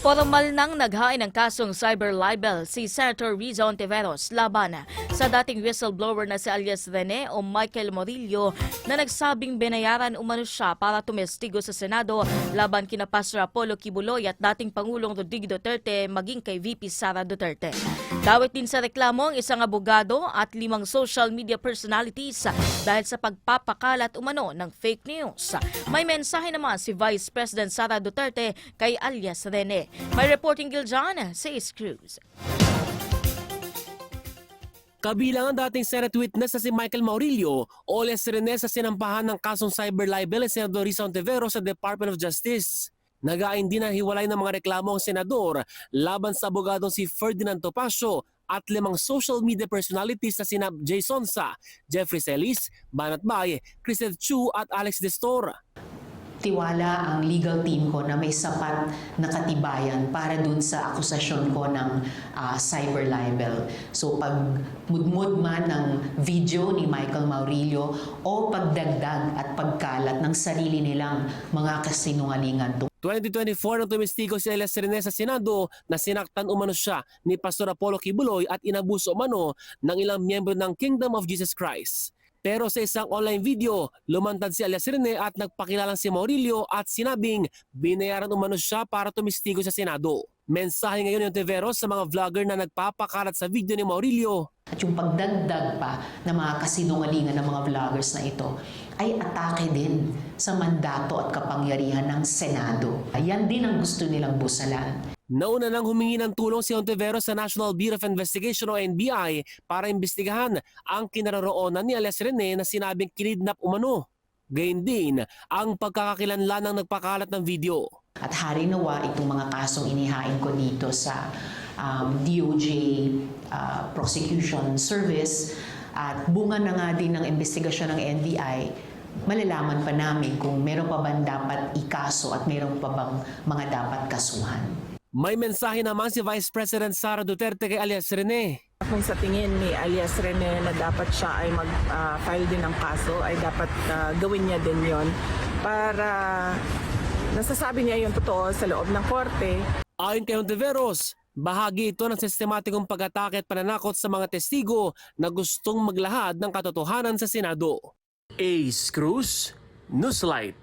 Formal nang naghain ng kasong cyber libel si Senator Riza Ontiveros laban sa dating whistleblower na si alias Rene o Michael Morillo na nagsabing binayaran umano siya para tumestigo sa Senado laban kina Pastor Apollo Kibuloy at dating Pangulong Rodrigo Duterte maging kay VP Sara Duterte. Dawit din sa reklamo ang isang abogado at 5 social media personalities dahil sa pagpapakalat umano ng fake news. May mensahe naman si Vice President Sara Duterte kay alias Rene. May reporting Giljan sa Ace Cruz. Kabilang ang dating Senate witness na si Michael Maurilio o alias Rene sa sinampahan ng kasong cyber libel ni Senador Riza Ontiveros sa Department of Justice. Nagain din ang hiwalay ng mga reklamo ang senador laban sa abogadong si Ferdinand Topacio at 5 social media personalities na sina Jay Sonsa, Jeffrey Celis, Banat Bay, Cristel Chu at Alex Destor. Tiwala ang legal team ko na may sapat na katibayan para dun sa akusasyon ko ng cyber libel. So pag mudmud man ng video ni Michael Maurilio o pagdagdag at pagkalat ng sarili nilang mga kasinungalingan. 2024 nang tumestigo si alias Rene sa Senado na sinaktan umano siya ni Pastor Apollo Kibuloy at inabuso umano ng ilang miyembro ng Kingdom of Jesus Christ. Pero sa isang online video, lumantad si alias Rene at nagpakilalang si Maurilio at sinabing binayaran umano siya para tumistigo sa Senado. Mensahe ngayon ni Ontiveros sa mga vlogger na nagpapakalat sa video ni Maurilio. At yung pagdagdag pa ng mga kasinungalingan ng mga vloggers na ito ay atake din sa mandato at kapangyarihan ng Senado. Ayan din ang gusto nilang busalan. Nauna nang humingi ng tulong si Ontiveros sa National Bureau of Investigation o NBI para imbestigahan ang kinaroroonan ni alias Rene na sinabing kinidnap umano. Gayun din ang pagkakakilanlan ng nagpakalat ng video. At hari nawa itong mga kasong inihain ko dito sa DOJ Prosecution Service at bunga na nga din ng investigasyon ng NBI, malalaman pa namin kung meron pa bang dapat ikaso at meron pa bang mga dapat kasuhan. May mensahe naman si Vice President Sara Duterte kay alias Rene. Kung sa tingin ni alias Rene na dapat siya ay mag-file din ng kaso, ay dapat gawin niya din yon para nasasabi niya yung totoo sa loob ng korte. Ayon kay Ontiveros, bahagi ito ng sistematikong pag-atake at pananakot sa mga testigo na gustong maglahad ng katotohanan sa Senado. Ace Cruz, Newslight.